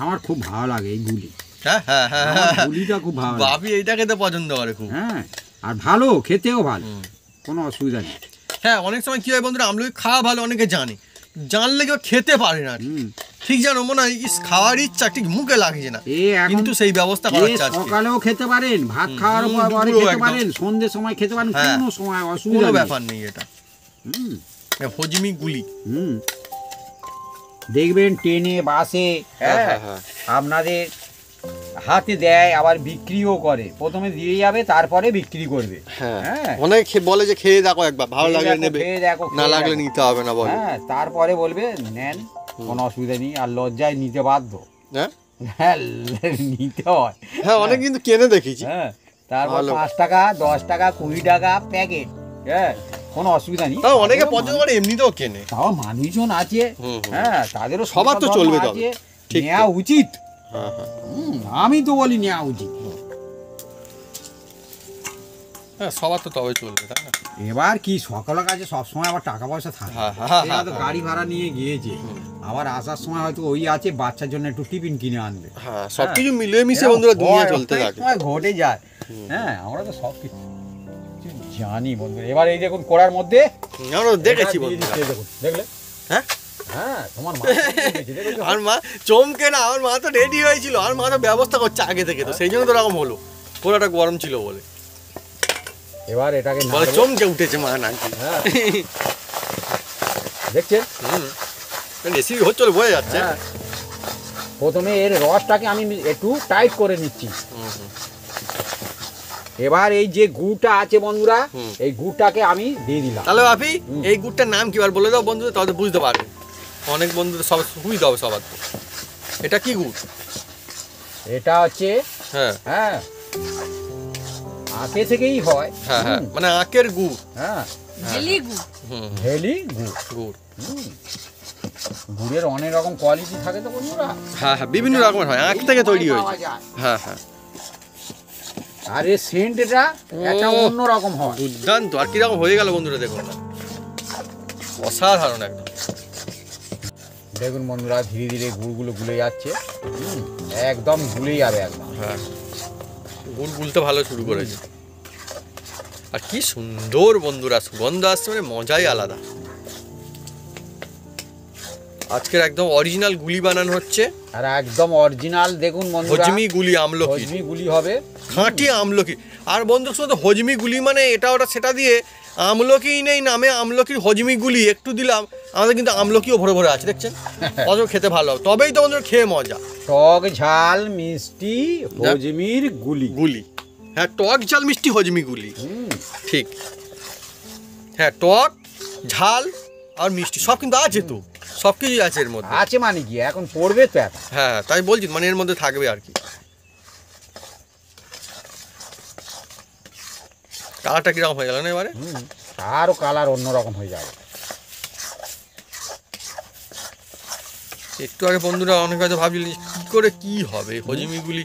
আমার খুব ভালো লাগে এই গুলি। হ্যাঁ হ্যাঁ হ্যাঁ হ্যাঁ, গুলিটা খুব ভালো, বাবি এইটা খেতে পছন্দ করে খুব। হ্যাঁ, আর ভালো, খেতেও ভালো, কোনো অসুবিধা নেই। হ্যাঁ, অনেক সময় কি হয় বন্ধুরা, আমলকি খাওয়া ভালো, অনেকে জানলে কেউ খেতে পারে না, ঠিক জানো মনে হয় খাওয়ার ইচ্ছা ঠিক মুখে লাগছে না, কিন্তু সেই ব্যবস্থা করা হচ্ছে। সকালেও খেতে পারেন, ভাত খাওয়ার পরে খেতে পারেন, সন্ধ্যের সময় খেতে পারেন, কোনো সময় অসুবিধা কোনো ব্যাপার নেই। এটা হজমি গুলি দেখবেন ট্রেনে বাসে আপনাদের হাতে দেয় আবার বিক্রিও করে, প্রথমে দিয়ে যাবে তারপরে বিক্রি করবে। হ্যাঁ হ্যাঁ অনেক বলে যে খেয়ে দেখো একবার, ভালো লাগলে নেবে, খেয়ে দেখো, না খেয়ে লাগলে দেখো। নিতে হবে না বলে। হ্যাঁ তারপরে বলবে নেন, কোনো অসুবিধা নেই, আর লজ্জায় নিতে বাধ্য। হ্যাঁ হ্যাঁ নিতে হয়। হ্যাঁ অনেক কিন্তু কিনে দেখেছি। হ্যাঁ তারপর ভালো। 5 টাকা 10 টাকা 20 টাকা প্যাকেট। হ্যাঁ কোনো অসুবিধা নেই। তাও অনেকে পছন্দ করে, এমনিতেও কেনে। তাও মানুষজন আছে, হুম, হুম। হ্যাঁ তাদেরও সবার তো সংসার চলবে ধর্ম তবে। আছে, ঠিক তো। নেওয়া উচিত। হ্যাঁ হ্যাঁ আমি তো বলি নেওয়া উচিত। হ্যাঁ সবার তো তবে চলবে, তাই না? এবার কি সকলের কাছে সবসময় আবার টাকা পয়সা থাকে, হ্যাঁ, হ্যাঁ, সে হ্যাঁ, হয়তো হ্যাঁ। গাড়ি ভাড়া নিয়ে গিয়েছে, আবার আসার সময় হয়তো ওই আছে বাচ্চার জন্য একটু টিফিন কিনে আনবে। হ্যাঁ সবকিছু মিলিয়ে মিশে এরকম বন্ধুরা দুনিয়া হয়, চলতে অনেক থাকে। সময় ঘটে যায়। হ্যাঁ আমরা তো সব কিছু জানি বন্ধুরা। এবার এই দেখুন কড়ার মধ্যে আমরা দেখেছি এটা দিয়ে বন্ধুরা। দিচ্ছে, এই দেখুন, দেখলে? হ্যাঁ হ্যাঁ তোমার মা দেখেছে, দেখেছো? আর মা চমকে না, আমার মা তো রেডি হয়েছিল, আর মা তো ব্যবস্থা করছে আগে থেকে, তো সেই জন্য তো এরকম হলো, পোলাটা গরম ছিল বলে। এবার এটাকে বলে নাড়বো। চমকে উঠেছে মা নাকি। হ্যাঁ দেখছেন? রেসিপি হচ্ছিল বোঝা যাচ্ছে। হ্যাঁ প্রথমে এর রসটাকে আমি একটু টাইট করে নিচ্ছি। হুম, হুম। এবার এই যে গুড়টা আছে বন্ধুরা, হুম। এই গুড়টাকে আমি দিয়ে দিলাম। তাহলে বাপি হুম। এই গুড়টার নাম কি বার বলে দাও বন্ধুদের, তাহলে বুঝতে পারবে। অনেক বন্ধুদের সব সুবিধা হবে সবার তো। এটা কি গুড়? এটা হচ্ছে হ্যাঁ হ্যাঁ আগে থেকেই হয়। হ্যাঁ হ্যাঁ হুম, মানে আখের গুড়। হ্যাঁ ঝিলি গুড়। হুম হেলি গুড়। গুড়। হুম, গুড়ের অনেক রকম কোয়ালিটি থাকে তো বন্ধুরা, হ্যাঁ হ্যাঁ বিভিন্ন রকমের হয়, আখ থেকে তৈরি পাওয়া হয়েছে। যায়। হ্যাঁ হ্যাঁ আর এর সেন্ট এটা একটা ও। অন্য রকম হয়। দুর্দান্ত। আর কিরকম হয়ে গেল বন্ধুরা দেখুন না, অসাধারণ একদম। দেখুন বন্ধুরা ধীরে ধীরে গুড়গুলো গুলে যাচ্ছে। হুম, একদম গুলে যাবে একদম। হ্যাঁ গুড় গুলতে ভালো শুরু করেছে। আর কি সুন্দর বন্ধুরা সুগন্ধ আসছে, মানে মজাই আলাদা। আজকের একদম অরিজিনাল গুলি বানানো হচ্ছে, আর একদম অরিজিনাল দেখুন বন্ধুরা, হজমি গুলি আমলকি, হজমি গুলি হবে। খাঁটি আমলকি। আর বন্ধু শুধু হজমি গুলি মানে এটা ওটা সেটা দিয়ে আমলকি নেই, নামে আমলকির হজমি গুলি একটু দিলাম, আমাদের কিন্তু আমলকিও ভরে ভরে আছে দেখছেন, অত খেতে ভালো হবে, তবেই তো বন্ধুরা খেয়ে মজা। টক ঝাল মিষ্টি হজমির গুলি। গুলি, হ্যাঁ টক ঝাল মিষ্টি হজমি গুলি, হুম, ঠিক। হ্যাঁ টক ঝাল আর মিষ্টি সব কিন্তু আছে, তো সব কিছুই আছে এর মধ্যে। আছে মানে কি এখন পড়বে তো এখন। হ্যাঁ তাই বলছি, মানে এর মধ্যে থাকবে আর কি। কালারটা কিরকম হয়ে গেল না এবারে? হুম, আরও কালার অন্যরকম হয়ে যাবে। একটু আগে বন্ধুরা অনেক হয়তো ভাবছিলেন যে কী করে কী হবে হজমিগুলি,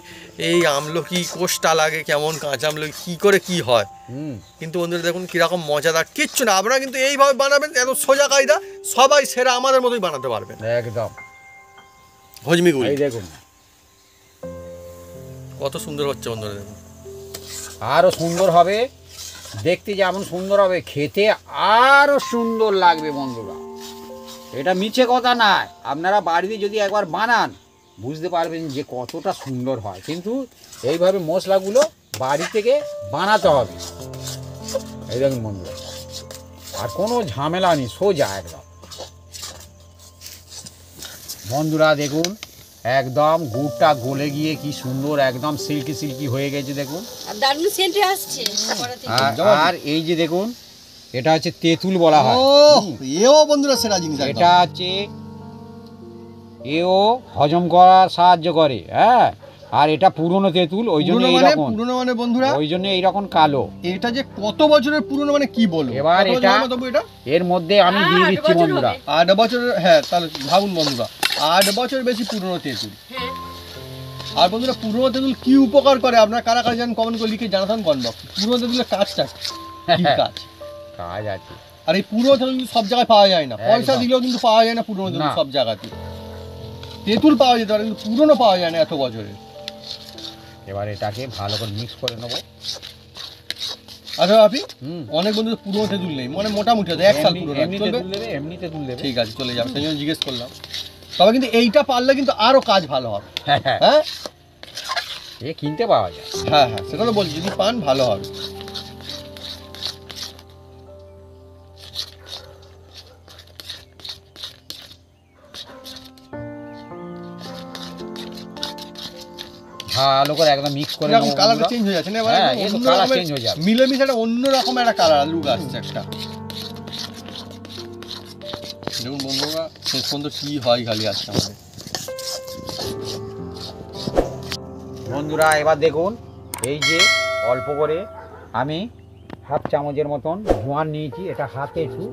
এই আমলকি কোষটা লাগে কেমন, কাঁচা আমলকি কী করে কী হয়, হুম, কিন্তু বন্ধুরা দেখুন কীরকম মজাদার, কিচ্ছু না, আপনারা কিন্তু এইভাবে বানাবেন, এত সোজা কায়দা, সবাই সেরা আমাদের মতোই বানাতে পারবেন একদম। হজমিগুলি। এই দেখুন কত সুন্দর হচ্ছে বন্ধুরা দেখুন। আরও সুন্দর হবে, দেখতে যেমন সুন্দর হবে খেতে আরও সুন্দর লাগবে বন্ধুরা। এটা মিছে কথা নয়, আপনারা বাড়িতে যদি একবার বানান বুঝতে পারবেন যে কতটা সুন্দর হয়। কিন্তু এইভাবে মশলাগুলো বাড়ি থেকে বানাতে হবে। এই দেখুন বন্ধুরা, আর কোনো ঝামেলা নেই, সোজা একদম। বন্ধুরা দেখুন একদম গুড়টা গলে গিয়ে কি সুন্দর একদম সিল্কি সিল্কি হয়ে গেছে দেখুন। আর দারুণ সেন্টে আসছে কড়া থেকে। আর এই যে দেখুন এটা হচ্ছে তেঁতুল বলা হয়। এও বন্ধুরা সেরা জিনিস এটা হচ্ছে এও হজম করার সাহায্য করে। হ্যাঁ আর এটা পুরনো তেঁতুল, ওই জন্য এইরকম, পুরনো মানে বন্ধুরা ওই জন্য এইরকম কালো। এটা যে কত বছরের পুরনো মানে কি বলবো। এবার কত বছর এটা হবে তবু এটা? এর মধ্যে আমি দিয়ে 8 দিচ্ছি বছর বন্ধুরা। হবে। 8 বছরের, হ্যাঁ তাহলে ভাবুন বন্ধুরা 8 বছর বেশি পুরনো তেঁতুল। হ্যাঁ আর বন্ধুরা পুরনো তেঁতুল কি উপকার করে আপনারা কারা কারা জানেন কমেন্ট করে লিখে জানাতেন বন্ধু। পুরনো তেঁতুলের কাজটা কি কাজ? কাজ আছে। আর এই পুরনো তেঁতুল কিন্তু সব জায়গায় পাওয়া যায় না, পয়সা একদম। দিলেও কিন্তু পাওয়া যায় না পুরনো তেঁতুল না। সব জায়গাতে। তেঁতুল পাওয়া যেতে পারে কিন্তু পুরনো পাওয়া যায় না এত বছরের। এবার এটাকে ভালো করে মিক্স করে নেবো। আচ্ছা আপনি হুম, অনেক বন্ধু পুরনো তেঁতুল নেই, মানে মোটামুটি হয়তো 1 সাল পুরনো এমনি চলবে। তেঁতুল দেবে, এমনি তেঁতুল দেবে। ঠিক আছে চলে যাবে, সেই জন্য জিজ্ঞেস করলাম। তবে কিন্তু এইটা পারলে কিন্তু আরো কাজ ভালো হবে। হ্যাঁ হ্যাঁ, হ্যাঁ এ কিনতে পাওয়া যায়। হ্যাঁ হ্যাঁ সেটা তো বলছি, যদি পান ভালো হবে। ভালো করে একদম মিক্স করে নেবো কালারটা বন্ধুরা। চেঞ্জ হয়ে যাচ্ছে না হ্যাঁ, এ তো কালার চেঞ্জ হয়ে যাবে। মিলেমিশে একটা অন্যরকম একটা কালার লুক আসছে একটা। দেখুন বন্ধুরা শেষ পর্যন্ত কি হয় খালি আসছে আমাদের। বন্ধুরা এবার দেখুন, এই যে অল্প করে আমি হাফ চামচের মতন জোয়ান নিয়েছি, এটা হাতে একটু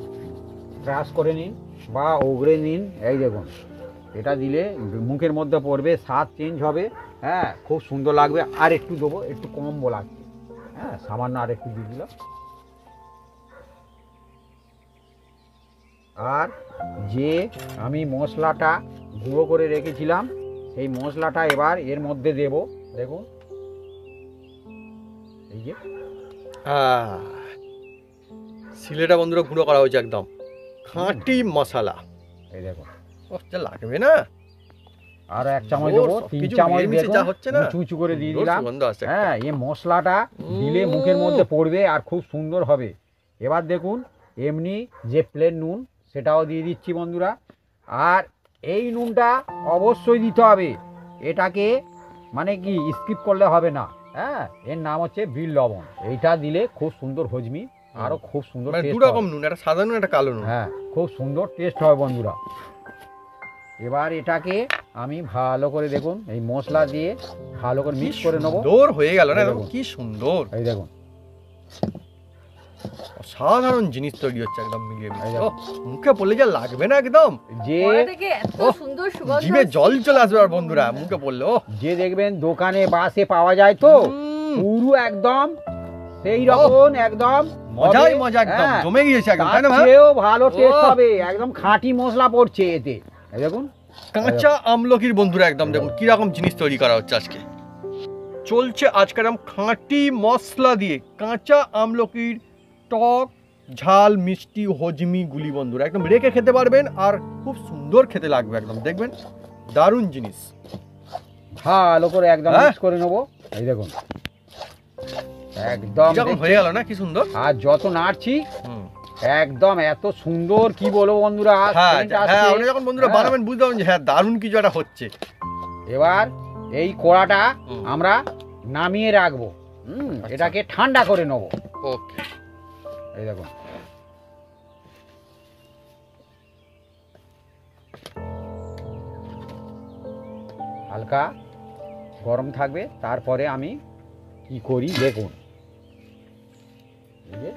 ক্রাশ করে নিন বা ওগড়ে নিন। এই দেখুন, এটা দিলে মুখের মধ্যে পড়বে, স্বাদ চেঞ্জ হবে, হ্যাঁ খুব সুন্দর লাগবে। আর একটু দেবো, একটু কম লাগছে, হ্যাঁ সামান্য আর একটু দিয়ে দিলাম। আর যে আমি মশলাটা গুঁড়ো করে রেখেছিলাম সেই মশলাটা এবার এর মধ্যে দেব। দেখুন এই যে সিলেটা বন্ধুরা গুঁড়ো করা হয়েছে একদম খাঁটি মশলা। এই দেখুন, ও যা লাগবে না। আরো এক চামচ দেবো, 3 চামচ যা হচ্ছে না উঁচু উঁচু করে দিয়ে দিলাম। সুগন্ধ আসছে। হ্যাঁ, এই মশলাটা দিলে মুখের মধ্যে পড়বে আর খুব সুন্দর হবে। এবার দেখুন, এমনি যে প্লেন নুন সেটাও দিয়ে দিচ্ছি বন্ধুরা। আর এই নুনটা অবশ্যই দিতে হবে, এটাকে মানে কি স্কিপ করলে হবে না। হ্যাঁ, এর নাম হচ্ছে বিল লবণ। এইটা দিলে খুব সুন্দর হজমি, আরো খুব সুন্দর মানে টেস্ট দু রকম নুন, একটা সাদা নুন একটা কালো নুন। হ্যাঁ, খুব সুন্দর টেস্ট হবে বন্ধুরা। এবার এটাকে আমি ভালো করে দেখুন এই মশলা দিয়ে ভালো করে মিক্স করে নেবো। সুন্দর হয়ে গেল না, দেখুন। কি সুন্দর। এই দেখুন, সাধারণ জিনিস তৈরি হচ্ছে একদম মিলিয়ে এই মিশিয়ে। দেখুন। মুখে পড়লে যা লাগবে না একদম, যে কড়া থেকে এত ওহ, সুন্দর সুগন্ধ জিভে আসছে। জল চলে আসবে আর বন্ধুরা মুখে পড়লে। ও যে দেখবেন দোকানে বাসে পাওয়া যায় তো, পুরো একদম সেই রকম একদম মজাই হবে। মজা একদম হ্যাঁ, জমে গিয়েছে একদম, তাই তার না ভাই? চেয়েও ভালো টেস্ট ওহ। হবে, একদম খাঁটি মশলা পড়ছে এতে। এই দেখুন, কাঁচা আমলকির বন্ধুরা একদম দেখুন কি রকম জিনিস তৈরি করা হচ্ছে আজকে। চলছে আজকে একদম খাঁটি মশলা দিয়ে কাঁচা আমলকির টক ঝাল মিষ্টি হজমি গুলি বন্ধুরা একদম রেখে খেতে পারবেন আর খুব সুন্দর খেতে লাগবে একদম, দেখবেন দারুণ জিনিস। ভালো করে একদম হ্যাঁ। মিক্স করে নেবো। এই দেখুন, একদম যখন হয়ে গেল না কি সুন্দর। আর যত নাড়ছি হুম। একদম এত সুন্দর, কি বলবো বন্ধুরা। হ্যাঁ scent হ্যাঁ, আসছে। আপনি যখন বন্ধুরা হ্যাঁ। বানাবেন বুঝতে পারবেন যে হ্যাঁ দারুণ কিছু একটা হচ্ছে। এবার এই কড়াটা হুম। আমরা নামিয়ে রাখবো। এটাকে ঠান্ডা করে নেবো। ওকে। এই দেখুন, হালকা গরম থাকবে, তারপরে আমি কি করি দেখুন। এই যে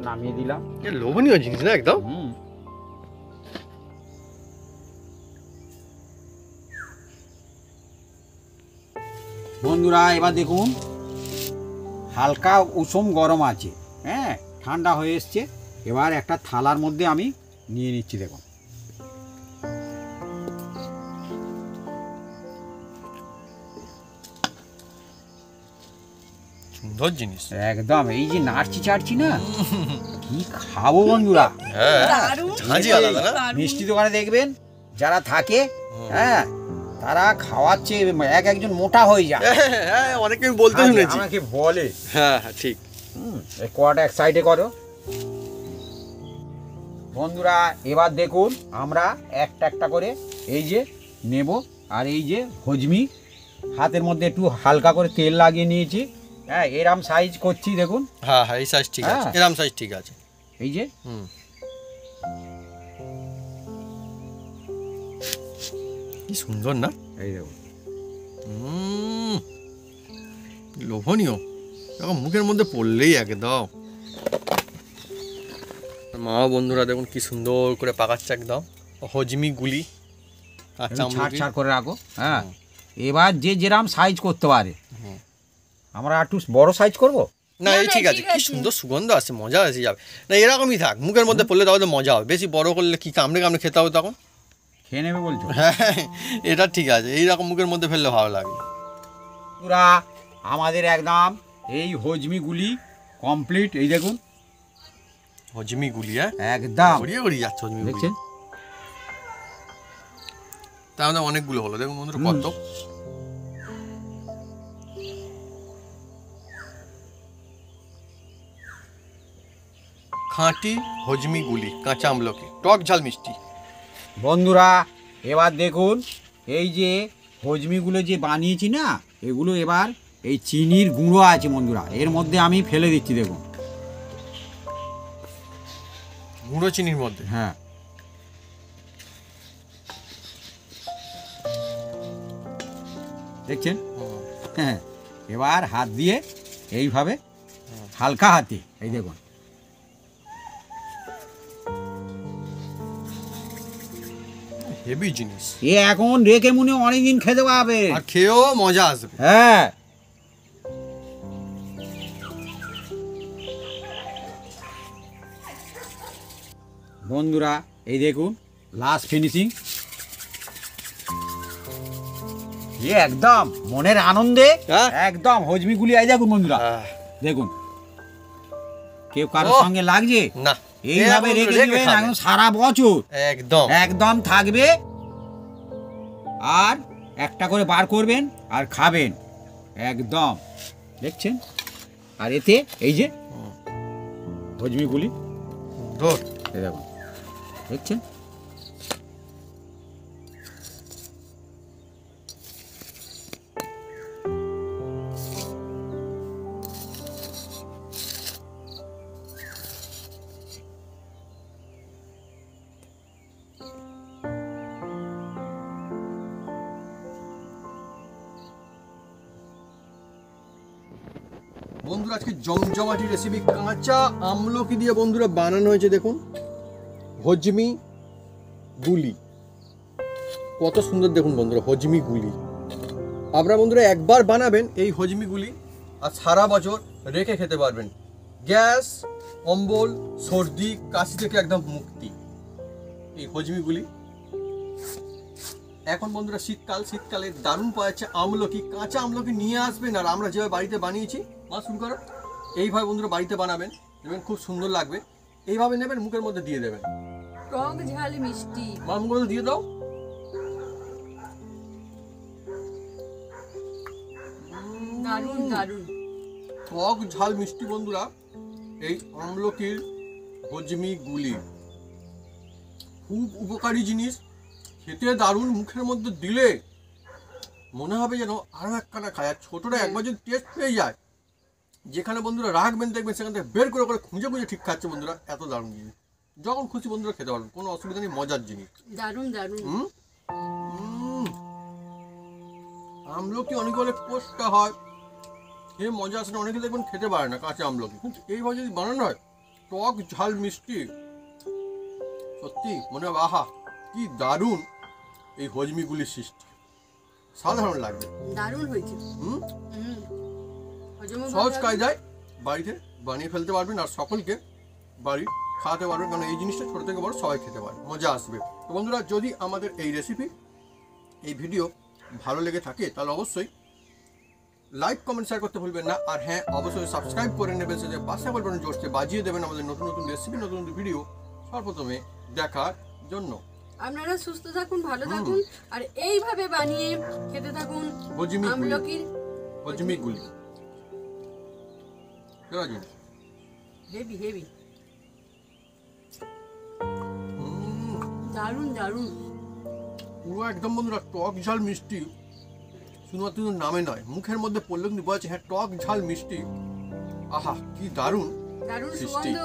নামিয়ে দিলাম। এ লোভনীয় জিনিস না একদম। বন্ধুরা এবার দেখুন, হালকা উষম গরম আছে, হ্যাঁ ঠান্ডা হয়ে এসছে। এবার একটা থালার মধ্যে আমি নিয়ে নিচ্ছি। দেখুন, সুন্দর জিনিস। একদম এই যে নাড়ছি চাড়ছি না, কি খাবো বন্ধুরা। হ্যাঁ দারুণ ঝাঁঝি আলাদা না? দারুণ। মিষ্টি দোকানে দেখবেন যারা থাকে, হ্যাঁ তারা খাওয়াচ্ছে একজন মোটা হয়ে যায়। হ্যাঁ অনেকে আমি বলতে শুনেছি। আমাকে বলে। হ্যাঁ হ্যাঁ ঠিক। এই কড়াটা এক সাইডে করো বন্ধুরা। এবার দেখুন, আমরা একটা একটা করে এই যে নেব। আর এই যে হজমি, হাতের মধ্যে একটু হালকা করে তেল লাগিয়ে নিয়েছি। হ্যাঁ, এরম সাইজ করছি দেখুন। হ্যাঁ হ্যাঁ এই সাইজ ঠিক আছে, হ্যাঁ। এরকম সাইজ ঠিক আছে। এই যে হুম। কি সুন্দর না? এই দেখুন, লোভনীয়, এখন মুখের মধ্যে পড়লেই একদম। মা বন্ধুরা দেখুন কি সুন্দর করে পাকাচ্ছে একদম হজমি গুলি। আচ্ছা ছাড় ছাড় করে রাখো। হ্যাঁ, এবার যে যেরাম সাইজ করতে পারে। হুম। আমরা একটু বড় সাইজ করব। না এই না, ঠিক আছে, ঠিক কি আছে। সুন্দর সুগন্ধ আসছে, মজা এসে যাবে। না এরকমই থাক, মুখের মধ্যে পড়লে তাহলে মজা হবে। বেশি বড় করলে কি কামড়ে কামড়ে খেতে হবে তখন। খেয়ে নেবে বলছো? হ্যাঁ এটা ঠিক আছে, এইরকম মুখের মধ্যে ফেললে ভালো লাগে। পুরা আমাদের একদম এই হজমিগুলি কমপ্লিট। এই দেখুন, হজমি গুলি হ্যাঁ একদম গড়িয়ে গড়িয়ে যাচ্ছে হজমি গুলি। দেখছেন। তাহলে অনেকগুলো হলো দেখুন বন্ধুরা হুম। কত। খাঁটি হজমি গুলি কাঁচা আমলকি টক ঝাল মিষ্টি। বন্ধুরা এবার দেখুন, এই যে হজমিগুলো যে বানিয়েছি না, এগুলো এবার এই চিনির গুঁড়ো আছে বন্ধুরা, এর মধ্যে আমি ফেলে দিচ্ছি। দেখুন, গুঁড়ো চিনির মধ্যে। হ্যাঁ, দেখছেন? হ্যাঁ, এবার হাত দিয়ে এইভাবে হালকা হাতে, এই দেখুন, হেভি জিনিস, এ এখন রেখে মনে অনেকদিন খেতে পাবে, আর খেয়েও মজা আসবে। হ্যাঁ। বন্ধুরা এই দেখুন লাস্ট ফিনিশিং, একদম মনের আনন্দে হ্যাঁ। একদম হজমিগুলি। এই দেখুন বন্ধুরা, দেখুন, কেউ কারোর ওহ। সঙ্গে লাগছে না, এইভাবে এ রেখে রেখে দিবেন খাবেন। এখন সারা বছর একদম একদম থাকবে, আর একটা করে বার করবেন আর খাবেন একদম, দেখছেন? আর এতে এই যে হজমিগুলি, ধর। এই দেখুন, দেখছেন? বন্ধুরা আজকে জমজমাটি রেসিপি, কাঁচা আমলকি দিয়ে বন্ধুরা বানানো হয়েছে। দেখুন, হজমি গুলি কত সুন্দর, দেখুন বন্ধুরা, হজমি গুলি। আপনারা বন্ধুরা একবার বানাবেন এই হজমি গুলি, আর সারা বছর রেখে খেতে পারবেন। গ্যাস, অম্বল, সর্দি, কাশি থেকে একদম মুক্তি এই হজমি গুলি। এখন বন্ধুরা শীতকালে দারুণ পাওয়া যাচ্ছে আমলকি, কাঁচা আমলকি নিয়ে আসবেন, আর আমরা যেভাবে বাড়িতে বানিয়েছি, শুরু করো এইভাবে বন্ধুরা বাড়িতে বানাবেন, দেখবেন খুব সুন্দর লাগবে। এইভাবে নেবেন, মুখের মধ্যে দিয়ে দেবেন, টক ঝাল মিষ্টি। মুখের মধ্যে দিয়ে দাও। দারুণ দারুণ। টক ঝাল মিষ্টি বন্ধুরা, এই আমলকির হজমি গুলি খুব উপকারী জিনিস, খেতে দারুণ। মুখের মধ্যে দিলে মনে হবে যেন আরো একখানা খায়। আর ছোটরা একবার যদি টেস্ট পেয়ে যায়, যেখানে বন্ধুরা রাখবেন দেখবেন সেখান থেকে বের করে খুঁজে ঠিক খাচ্ছে বন্ধুরা। এত দারুণ জিনিস, যখন খুশি বন্ধুরা খেতে পারবেন, কোনো অসুবিধা নেই, মজার জিনিস। দারুণ দারুণ। আমলকি অনেকে বলে পোস্টটা হয়, এ মজা আসে না, অনেকে দেখবেন খেতে পারে না কাঁচা আমলকি, কিন্তু এইভাবে যদি বানানো হয় টক ঝাল মিষ্টি, সত্যি মনে হবে আহা কি দারুণ এই হজমিগুলির সৃষ্টি, সাধারণ লাগবে। দারুণ হয়েছে। সহজ কায়দায় বাড়িতে বানিয়ে ফেলতে পারবেন, আর সকলকে বাড়ি খাওয়াতে পারবেন, কারণ এই জিনিসটা ছোট থেকে বড় সবাই খেতে পারে, মজা আসবে। তো বন্ধুরা, যদি আমাদের এই রেসিপি, এই ভিডিও ভালো লেগে থাকে, তাহলে অবশ্যই লাইক, কমেন্ট, শেয়ার করতে ভুলবেন না। আর হ্যাঁ, অবশ্যই সাবস্ক্রাইব করে নেবেন, সেটা পাশে বলবেন জোরছে বাজিয়ে দেবেন আমাদের নতুন নতুন রেসিপি, নতুন নতুন ভিডিও সর্বপ্রথমে দেখার জন্য। আপনারা সুস্থ থাকুন, ভালো থাকুন, আর এইভাবে বানিয়ে খেতে থাকুন আমলকির হজমি গুলি। হেভি হেভি, দারুণ দারুণ, পুরো একদম বন্ধুরা টক ঝাল মিষ্টি, শুধুমাত্র নামে নয়, মুখের মধ্যে পড়লে কিন্তু বলছে হ্যাঁ টক ঝাল মিষ্টি, আহা কি দারুণ দারুণ সৃষ্টি। সুগন্ধ।